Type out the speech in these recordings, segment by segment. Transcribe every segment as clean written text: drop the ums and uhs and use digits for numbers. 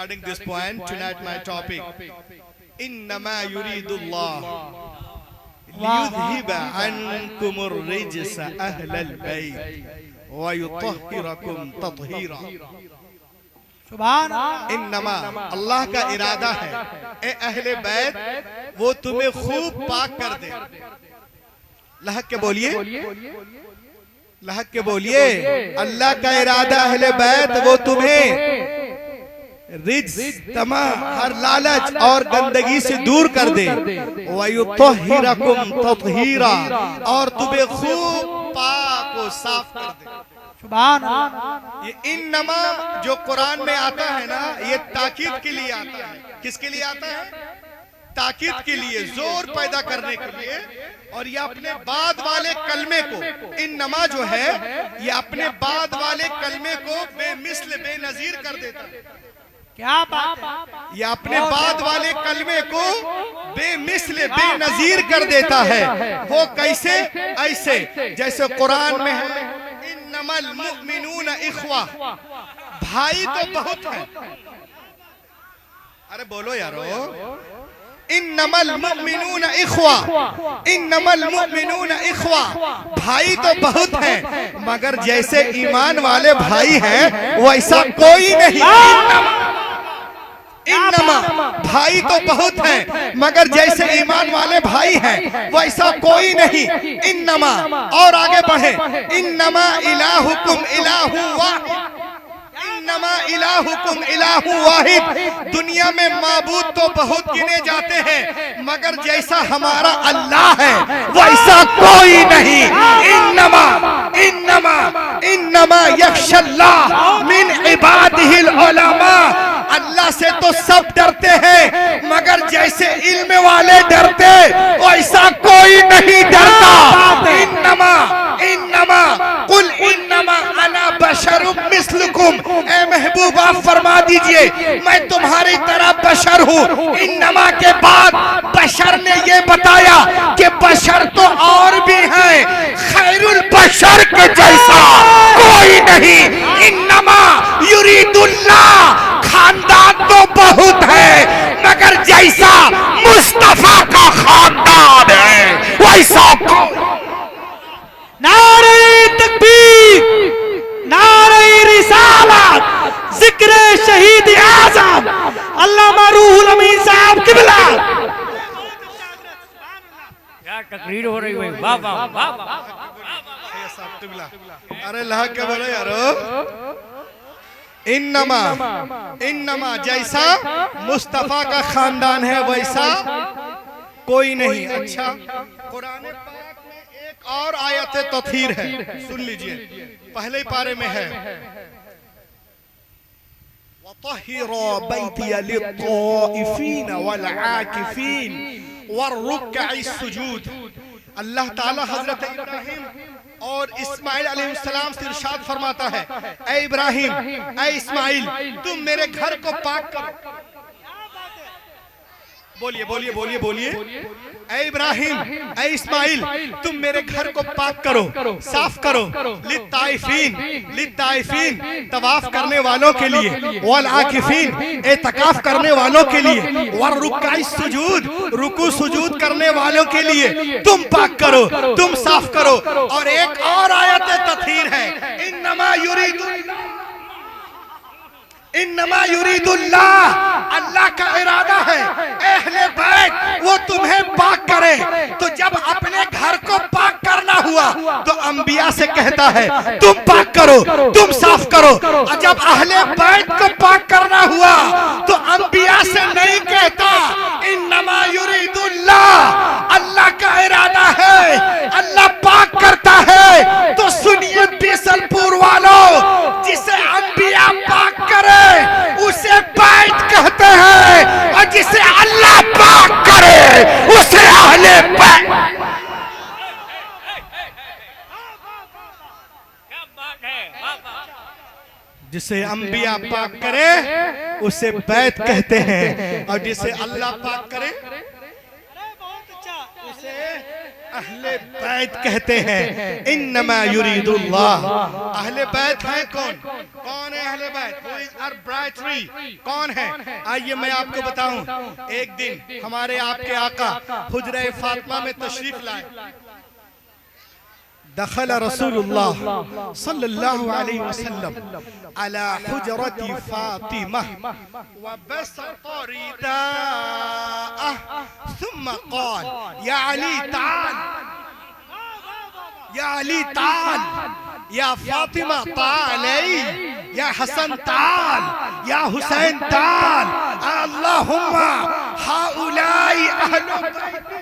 regarding this point, tonight my topic, innama yuridullah liyudhiba ankumur rijsa ahlal bayt wa yutahhirakum tathira। इन्नमा अल्लाह का इरादा है ए अहले बैत वो तुम्हें खूब पाक कर दे। लहक के बोलिए, लहक के बोलिए, अल्लाह का इरादा अहले बैत वो तुम्हें रिज्स तमा हर लालच और गंदगी से दूर कर दे। वयुत्तहिरकुम तत्हीरा और तुम्हें खूब पाक व साफ कर दे। ये इन्नमा जो कुरान में आता है ना, ये ताकीद के लिए आता है। किसके लिए आता है? ताकीद के लिए, जोर पैदा करने के लिए। और ये अपने बाद वाले कलमे को, इन्नमा जो है ये अपने बाद वाले कलमे को बेमिस्ल बेनजीर कर देता है। क्या बात है? ये अपने बाद वाले कलमे को बेमिस्ल बेनजीर कर देता है। वो कैसे? ऐसे जैसे कुरान में है, इन्नमल मुमिनून इख्वा, भाई तो बहुत है। अरे बोलो यारो, इन्नमल मुमिनून इख्वा, इन्नमल मुमिनून इख्वा, भाई तो बहुत है मगर जैसे ईमान वाले भाई हैं वैसा कोई नहीं। इन्नमा भाई तो बहुत हैं मगर जैसे ईमान वाले भाई हैं वैसा कोई नहीं। इन्नमा और आगे बढ़े, इन्नमा इलाहुकुम इलाहु वाहिद, इन्नमा इलाहुकुम इलाहु वाहिद। दुनिया में माबूद तो बहुत गिने जाते हैं मगर जैसा हमारा अल्लाह है वैसा कोई नहीं। इन्नमा इन्नमा इन्नमा यख्शल्लाह मिन इबादिहिल उलमा, अल्लाह से तो सब डरते हैं मगर जैसे इल्म वाले डरते वैसा कोई नहीं डरता। इन्नमा इन्नमा कुल इन्नमा अना बशरुम मिस्लुकुम, ए महबूब आप फरमा दीजिए मैं तुम्हारी तरह बशर हूँ। इन्नमा के बाद बशर ने ये बताया कि बशर तो और भी हैं, खैरुल बशर के जैसा कोई नहीं। इन्नमा युरीदुल्लाह, खानदान तो बहुत है मगर जैसा मुस्तफा का खानदान है वैसा कोई। नारे तकबीर, नारे रिसालत, जिक्र शहीद आज़म अल्लामा रूहुल अमीन साहब किबला। क्या तकरीर हो रही है, वाह वाह वाह वाह। अरे लहक के बोलो यारो, इन्नमा इन्नमा जैसा मुस्तफा का खानदान है वैसा कोई नहीं। अच्छा, कुरान पाक में एक और आयत तत्हीर है, सुन लीजिए, पहले ही पारे में है, वतहिरा बैतिया लित्ताइफीन वल आकिफीन वरुक्अइस सुजूद। अल्लाह ताला हजरत इब्राहिम और इस्माइल अलैहिस्सलाम से इरशाद फरमाता है, ऐ इब्राहिम, ऐ इस्माइल, तुम मेरे घर को पाक करो। बोलिए बोलिए बोलिए बोलिए, ऐ इब्राहिम, ऐ इस्माइल, तुम मेरे घर को पाक करो, साफ करो। लित्ताइफीन, लित्ताइफीन तवाफ करने वालों के लिए, वल आकिफीन एतकाफ करने वालों के लिए, वर रुक्अइस सुजूद रुकू सुजूद करने वालों के लिए तुम पाक करो, तुम साफ करो। और एक और आयत तत्हीर है, इन्नमा युरीदुल्लाह, इन्नमा युरीदुल्लाह, अल्लाह का इरादा है अहले बैत वो तुम्हें पाक करे। तो जब अपने घर को पाक करना हुआ तो अंबिया से कहता है तुम पाक करो, तुम साफ करो। और जब अहले बैत को पाक करना हुआ तो अंबिया से नहीं कहता। इन्नमा युरीदुल्लाह, अल्लाह का इरादा है, अल्लाह पाक करता है। तो सुनिए बीसलपुर वालों, जिसे अंबिया पाक करे उसे बैत कहते हैं और जिसे अल्लाह पाक करे उसे अहले बैत। जिसे अंबिया पाक करे उसे बैत कहते हैं और जिसे अल्लाह पाक करे उसे अहले बैत कहते हैं। इन्नमा युरीदुल्लाह, अहले बैत है कौन? कौन है अहले बैत? Who is our bride? कौन है? आइए मैं आपको बताऊं। एक दिन हमारे आपके आका हुजरा फातिमा में तशरीफ लाए। दखल रसूलुल्लाह सल्लल्लाहु अलैहि वसल्लम अला हुजरती फातिमा व बसता रिदाअह सुम्मा क़ाल या अली ताल, या अली ताल, या फातिमा तालई, या हसन ताल, या हुसैन ताल, अल्लाहुम्मा हाउलाई अहलु बैती।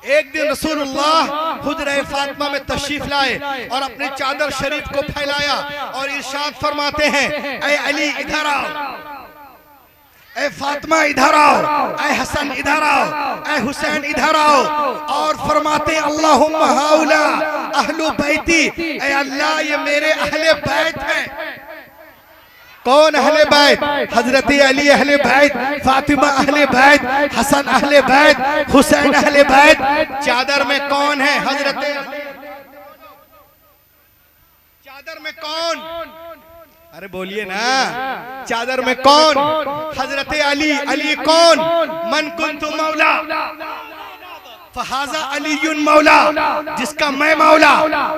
एक दिन रसूलुल्लाह हुजरा फातिमा में तशरीफ लाए और अपनी चादर शरीफ को फैलाया और इरशाद फरमाते हैं, ऐ अली इधर आओ, ऐ फातिमा इधर आओ, ऐ हसन इधर आओ, ऐ हुसैन इधर आओ। और फरमाते अल्लाहुम्मा हाउला अहलु बैती, ऐ अल्लाह ये मेरे अहले बैत हैं। कौन अहले बैत? हजरत अली अहले बैत, फातिमा अहले बैत, हसन अहले बैत, हुसैन अहले बैत। चादर में कौन है? हजरत चादर में कौन? अरे बोलिए ना, चादर में कौन? हजरत अली। अली कौन? मन कुन्तु मौला फहाजा अलीयुन मौला, जिसका मैं मौला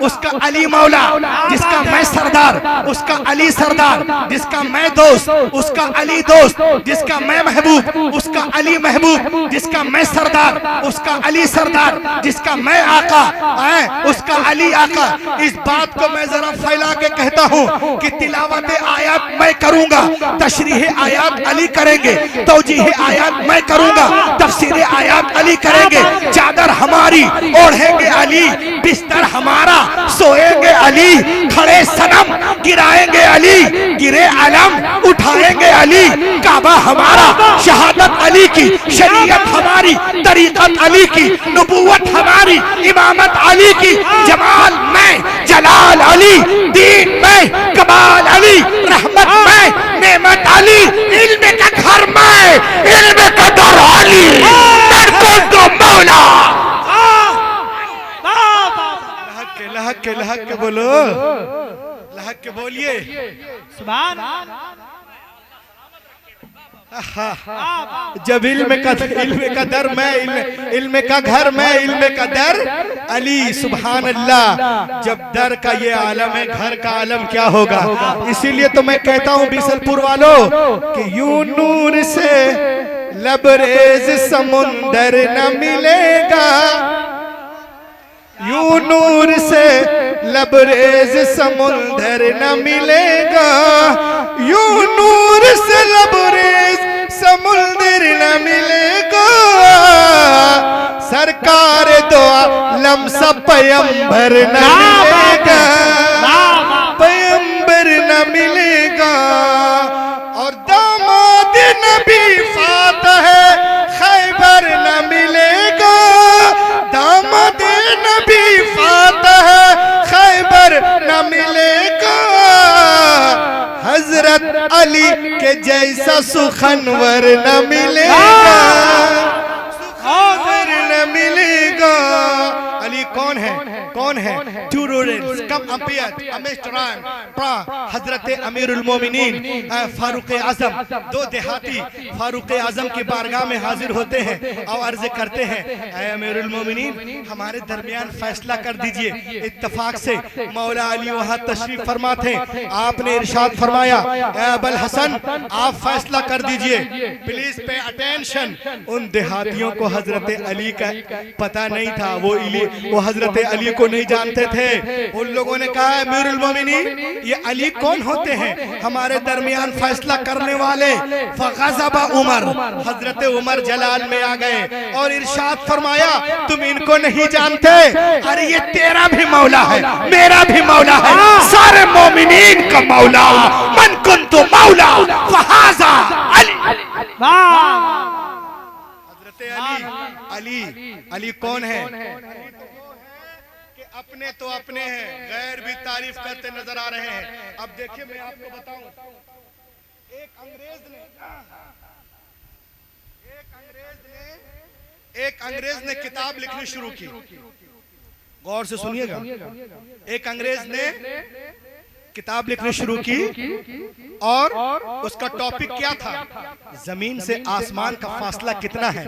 उसका अली मौला, जिसका मैं सरदार उसका अली सरदार, जिसका मैं दोस्त उसका अली दोस्त, जिसका मैं महबूब उसका अली महबूब, जिसका मैं सरदार उसका अली सरदार, जिसका मैं आका है उसका अली आका। इस बात को मैं जरा फैला के कहता हूँ कि तिलावत आयात मैं करूंगा, तशरीह आयात अली करेंगे, तौजीह आयात मैं करूंगा, तफसीर आयात अली करेंगे। चादर हमारी ओढ़ेंगे अली, बिस्तर हमारा सोएंगे अली, खड़े सनम गिराएंगे अली, गिरे अलम उठाएंगे अली, काबा हमारा शहादत अली की, शरीयत हमारी तरीकत अली की, नबूवत हमारी इमामत अली की, जमाल में जलाल अली, दीन में कमाल अली, रहमत में नेमत अली, इल्म का घर में इल्म का दर अली, तो मौला। लहक के लहक के बोलो, लहक के बोलिए सुभान। जब इल्म का दर मैं, इल्म का घर मैं, इल्म का दर अली। सुभान अल्लाह। जब दर का ये आलम है, घर का आलम क्या होगा? इसीलिए तो मैं कहता हूँ बीसलपुर वालों कि यूं नूर से लबरेज समुंदर न मिलेगा, यूं नूर से लबरेज समुंदर न मिलेगा, यूं नूर से लबरेज समुंदर न मिलेगा, सरकार दो आलम सा पैगंबर न मिलेगा, पैगंबर न मिलेगा। और दामाद नबी फातह खैबर न मिलेगा, दामाद नबी फातह खैबर न मिलेगा, हजरत अली के जैसा सुखनवर न मिलेगा, सुखनवर न मिलेगा। अली कौन है? कौन है? टू रूरल्स कम अपियत अमिस्ट राम प्रा हजरत अमीरुल मोमिनीन फारूक आजम, दो देहाती फारूक आजम की बारगाह में हाजिर होते हैं और अर्ज करते हैं, ऐ अमीरुल मोमिनीन हमारे दरमियान फैसला कर दीजिए। इत्तफाक से मौला अली वहाँ तशरीफ फरमा थे। आपने इरशाद फरमाया, ऐ अबुल हसन आप फैसला कर दीजिए, प्लीज पे अटेंशन। उन देहातियों को हजरत अली का पता नहीं था, वो हजरत अली को नहीं जानते थे। उन लोगों ने कहा, अमीरुल मोमिनीन ये अली कौन होते हैं हमारे दरमियान फैसला करने वाले? फग़ज़बा उमर, हजरत उमर जलाल में आ गए और इरशाद फरमाया, तुम इनको नहीं जानते? अरे ये तेरा भी मौला है, मेरा भी मौला है, सारे मोमिनीन का मौला। मन कुन्तु मौला फ़हाज़ा अली। अली अली कौन है? कि अपने तो अपने हैं, गैर भी तारीफ करते नजर आ रहे हैं। अब देखिए मैं आपको बताऊं, एक अंग्रेज ने एक अंग्रेज ने किताब लिखनी शुरू की, गौर से सुनिएगा। एक अंग्रेज ने किताब लिखनी शुरू की और उसका टॉपिक क्या था? जमीन से आसमान का फासला कितना है,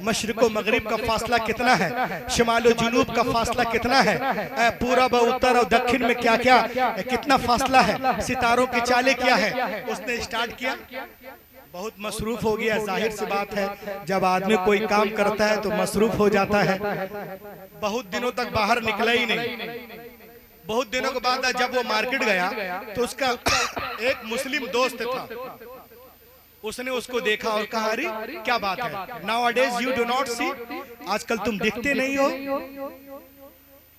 मशरिक व मगरिब का फासला कितना है, शिमाल व जुनूब का फासला कितना है, पूरब व उत्तर और दक्षिण में क्या क्या कितना फासला है, सितारों की चालें क्या है। उसने स्टार्ट किया, बहुत मसरूफ हो गया। जाहिर सी बात है, जब आदमी कोई काम करता है तो मसरूफ हो जाता है। बहुत दिनों तक बाहर निकला ही नहीं। बहुत दिनों के बाद जब वो मार्केट गया तो उसका एक मुस्लिम दोस्त था, उसने उसको देखा और कहा, अरे क्या बात है, नाउअडेज यू डू नॉट सी, आजकल तुम दिखते नहीं हो,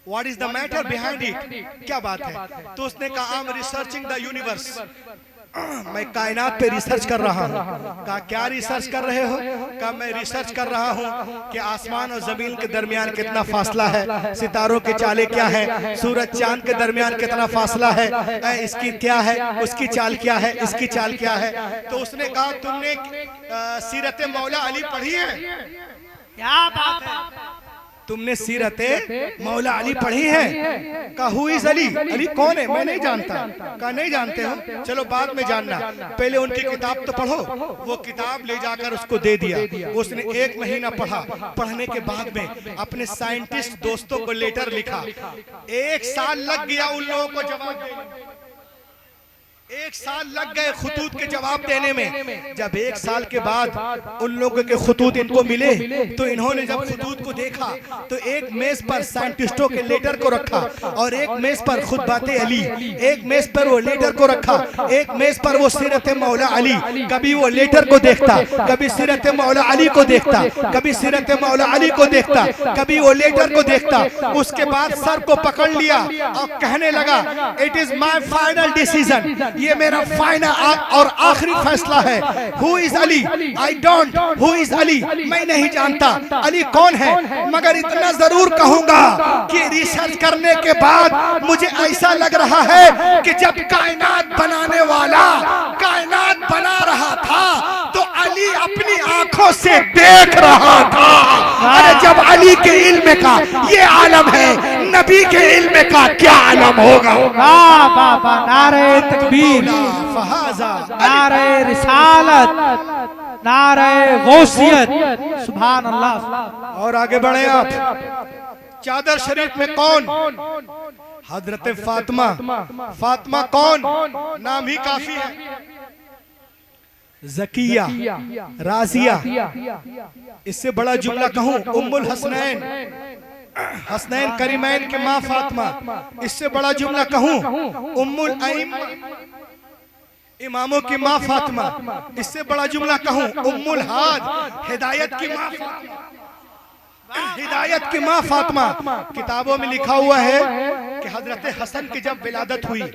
what is the matter behind it, क्या बात है? तो उसने कहा, I am researching the universe, मैं कायनात पे रिसर्च कर रहा हूँ। कहा, क्या रिसर्च कर रहे हो? कहा, मैं रिसर्च कर रहा हूँ कि आसमान और जमीन के दरमियान कितना फासला है, सितारों के चाले क्या है, सूरज चांद के दरमियान कितना फासला है, इसकी क्या है, उसकी चाल क्या है, इसकी चाल क्या है। तो उसने कहा, तुमने सीरत मौला अली पढ़ी है? क्या बात है, तुमने सीरते मौला अली पढ़ी है? कहा, हु इज अली, अली कौन है? मैं नहीं जानता। कहा, नहीं जानते हो, चलो बाद में जानना, पहले उनकी किताब तो पढ़ो। वो किताब ले जाकर उसको दे दिया। उसने 1 महीना पढ़ा। पढ़ने के बाद में अपने साइंटिस्ट दोस्तों को लेटर लिखा। 1 साल लग गया उन लोगों को जवाब देने, 1 साल लग गए खतूत के जवाब देने में। जब 1 साल के बाद उन लोगों के खतूत इनको मिले तो इन्होंने जब खतूत को देखा तो एक मेज पर साइंटिस्टों के लेटर को रखा और एक मेज पर खुतबाते अली, एक मेज पर वो लेटर को रखा, एक मेज पर वो सीरत मौला अली। कभी वो लेटर को देखता, कभी सीरत मौला अली को देखता, कभी सीरत मौला अली को देखता, कभी वो लेटर को देखता। उसके बाद सर को पकड़ लिया और कहने लगा, it is my final decision, ये मेरा फाइनल और आखिरी फैसला है। Who is Ali? I don't. Who is Ali? मैं नहीं जानता अली कौन है, मगर इतना जरूर कहूंगा कि रिसर्च करने के बाद मुझे ऐसा लग रहा है कि जब कायनात बनाने वाला कायनात बना रहा था तो अली अपनी आंखों से देख रहा था। अरे जब अली के इल्म का ये आलम है, नबी के इल्म का क्या आलम होगा? बाबा, नारे तकबीर, नारे रिसालत, नारे गौसियत, सुभान अल्लाह। और आगे बढ़े आप। चादर शरीफ में कौन? हजरत फातिमा। फातिमा कौन? नाम ही काफी है। जकिया, राजिया, इससे बड़ा जुमला कहूं, उम्मुल हसनैन, हसनैन करीमैन के माँ फातिमा। इससे बड़ा जुमला कहूं, उम्मुल अइम्मा, इमामों की माँ फातिमा। इससे बड़ा जुमला कहूं, उम्मुल हाद, हिदायत की माँ फातिमा, हिदायत की माँ फातिमा। किताबों में लिखा हुआ है कि हजरत हसन की जब विलादत हुई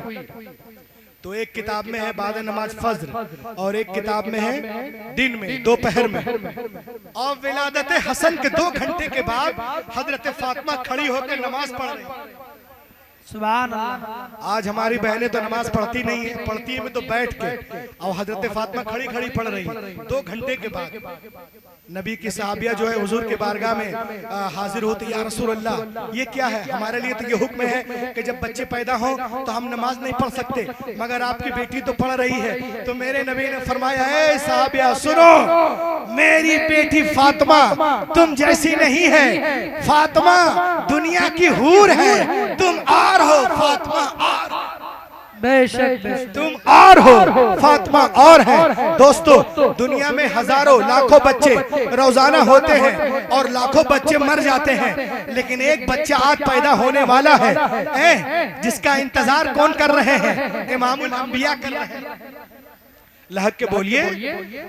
तो एक किताब में है बाद नमाज फज्र और एक किताब में है दिन में, दोपहर में। और विलादत हसन के 2 घंटे के बाद हजरत फातिमा खड़ी होकर नमाज पढ़ रही। सुभान अल्लाह। आज हमारी बहनें तो नमाज पढ़ती नहीं है, पढ़ती है तो बैठ के, और हजरत फातिमा खड़ी खड़ी पढ़ रही 2 घंटे के बाद। नबी की सहाबिया जो है हुजूर के बारगाह में हाजिर होती, या रसूल अल्लाह, ये क्या है? हमारे लिए तो ये हुक्म है कि जब बच्चे पैदा हो तो हम नमाज नहीं पढ़ सकते, मगर आपकी बेटी तो पढ़ रही है। तो मेरे नबी ने फरमाया, है सहाबिया सुनो, मेरी बेटी फातिमा तुम जैसी नहीं है, फातिमा दुनिया की हूर है, तुम और हो फातिमा, और बेशक तुम और हो, फातिमा और है। दोस्तों, दुनिया में हजारों लाखों बच्चे रोजाना होते हैं और लाखों बच्चे मर जाते हैं, लेकिन एक बच्चा आज पैदा होने वाला है जिसका इंतजार कौन कर रहे हैं? इमामुल अंबिया कर रहे हैं। लहक के बोलिए,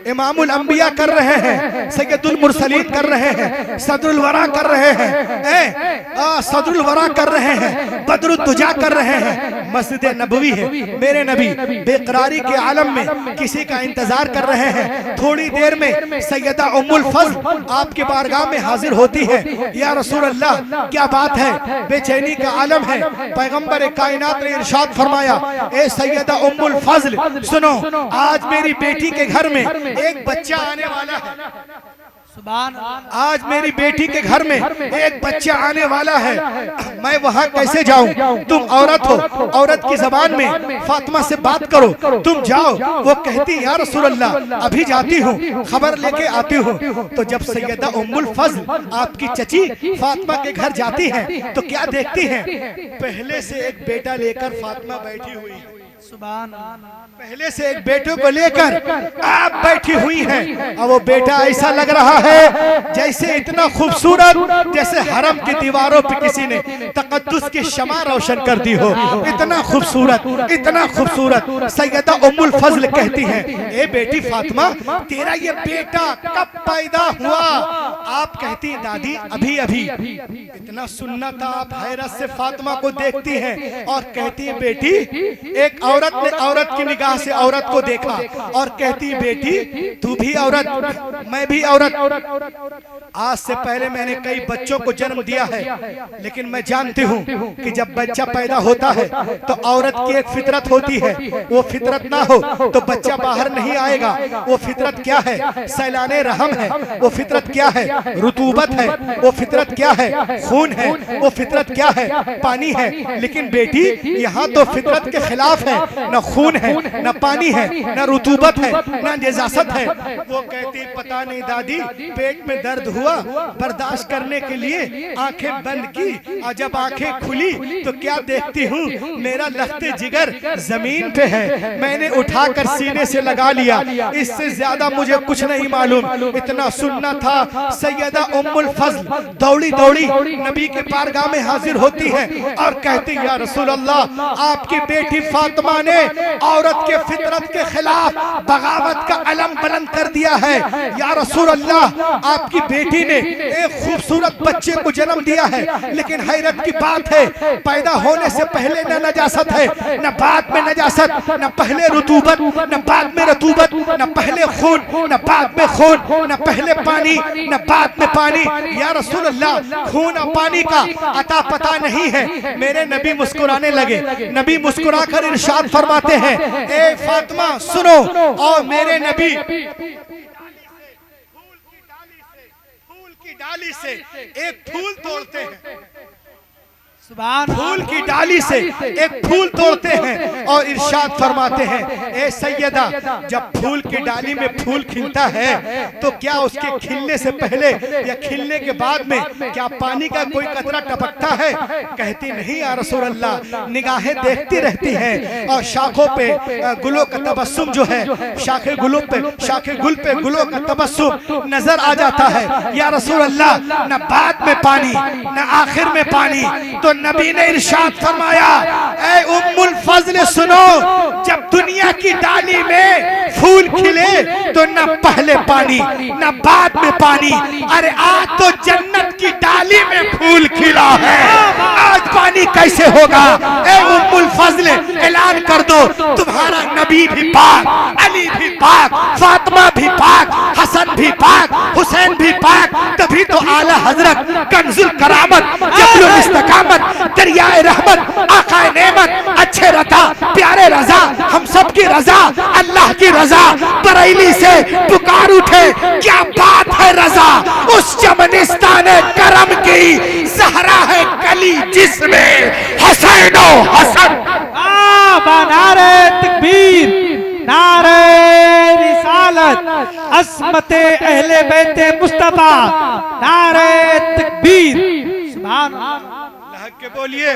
इमामुल अंबिया कर रहे हैं, सैयदुल मुरसलीन कर रहे हैं, सदरुल वरा कर रहे हैं, सदरुल वरा कर रहे हैं, बदरुद दुजा कर रहे हैं। मस्जिद नबवी है, मेरे नबी बेकरारी के आलम में किसी का इंतजार कर रहे हैं। थोड़ी देर में सैयदा उम्मुल फज़ल आपके बारगाह में हाजिर होती है। या रसूल अल्लाह, क्या बात है, बेचैनी का आलम है। पैगंबर कायनात ने इरशाद फरमाया, ए सैयदा उम्मुल फज़ल सुनो, आज मेरी बेटी के घर में एक बच्चा आने वाला है। सुभान अल्लाह। आज मेरी बेटी के घर में एक बच्चा आने वाला है, मैं वहाँ कैसे जाऊँ? तुम औरत हो, औरत की जबान में फातिमा से बात करो, तुम जाओ। वो कहती या रसूल अल्लाह अभी जाती हूँ, खबर लेके आती हूँ। तो जब सैयदा उम्मुल फज़ल आपकी चची फातिमा के घर जाती हैं तो क्या देखती हैं? पहले से एक बेटा लेकर फातिमा बैठी हुई है। सुभान अल्लाह। पहले से एक बेटे को लेकर आप बैठी हुई हैं और वो बेटा ऐसा लग रहा है जैसे इतना खूबसूरत, जैसे हरम की दीवारों पे किसी ने तकद्दुस की शमा रोशन कर दी हो। इतना खूबसूरत, इतना खूबसूरत। सैयदा उम्मुल फज़ल कहती हैं, ए बेटी फातिमा, तेरा ये बेटा कब पैदा हुआ? आप कहती हैं दादी अभी अभी। इतना सुनना था। आप हैरत से फातिमा को देखती हैं और कहती है बेटी, एक औरत ने औरत की निगाह से औरत को देखा और कहती बेटी तू भी औरत, मैं भी औरत। आज से पहले मैंने कई बच्चों को जन्म दिया है, लेकिन मैं जानती हूँ कि जब बच्चा पैदा होता है तो औरत की एक फितरत होती है। वो फितरत ना हो तो बच्चा बाहर नहीं आएगा। वो फितरत क्या है? सैलाने रहम है। वो फितरत क्या है? रुतूबत है। वो फितरत क्या है? खून है। वो फितरत क्या है? पानी है। लेकिन बेटी यहाँ तो फितरत के खिलाफ है, न खून है, न पानी है, न रुतूबत है, न निजासत है। वो कहती पता नहीं दादी, पेट में दर्द हुआ, बर्दाश्त करने के लिए आंखें बंद की और जब आंखें खुली तो क्या देखती हूँ, मेरा लख्ते जिगर जमीन पे है। मैंने उठाकर सीने से लगा लिया। इससे ज्यादा मुझे कुछ नहीं मालूम। इतना सुनना था। सैयदा उम्मुल फज़ल दौड़ी दौड़ी नबी के बारगाह में हाजिर होती है और कहती या रसूल अल्लाह, आपकी बेटी फातिमा ने औरत के फितरत के खिलाफ बगावत का अलम बुलंद कर दिया है। या रसूल अल्लाह, आपकी बेटी ने एक खूबसूरत बच्चे को जन्म दिया है, लेकिन हैरत की बात है पैदा होने से पहले न नजासत है, न बाद में नजासत, न पहले रुतूबत, न बाद में रतूबत, न पहले खून, न बाद में खून, न पहले पानी, न बाद में पानी। या रसूल अल्लाह, खून और पानी का अता पता नहीं है। मेरे नबी मुस्कुराने लगे। नबी मुस्कुराकर इरशाद फरमाते हैं, ए फातिमा सुनो। और मेरे नबी फूल की डाली से एक फूल तोड़ते हैं। फूल की डाली से एक फूल तोड़ते हैं और इरशाद फरमाते हैं, ए सैयदा, जब फूल की डाली में फूल खिलता है तो क्या उसके खिलने से पहले या खिलने के बाद में क्या पानी का कोई कतरा टपकता है? कहती नहीं या रसूल अल्लाह, निगाहें देखती रहती हैं और शाखों पे गुलों का तबस्सुम जो है, शाखे गुलों पे, शाखे गुल पे गुलों का तबस्सुम नजर आ जाता है। या रसूल अल्लाह, न बाद में पानी न आखिर में पानी। तो नबी ने इरशाद फरमाया, ऐ उम्मुल फज़ल सुनो, जब दुनिया की डाली में फूल खिले तो न पहले पानी न बाद में पानी। अरे आज तो जन्नत की डाली में फूल खिला है, आज पानी कैसे होगा? ऐ उम्मुल फज़ल, ऐलान कर दो तुम्हारा नबी भी पाक, अली भी पाक, फातिमा भी पाक, हसन भी पाक, हुसैन भी पाक। तभी तो आला हजरत कंजुल करामत, जबलुल इस्तकामत, दरियाए रहमत, आकाए नेमत, अच्छे रता, प्यारे रजा, हम सब की रजा, अल्लाह की रजा, बरेली से पुकार उठे, क्या बात है रजा, उस चमनिस्तान करम की ज़हरा है कली जिसमें हसैनो हसन। नारे तकबीर, नारे रिसालत, अस्मते अहले बैते मुस्तफा, नारे तकबीर। सुभान अल्लाह। के बोलिए।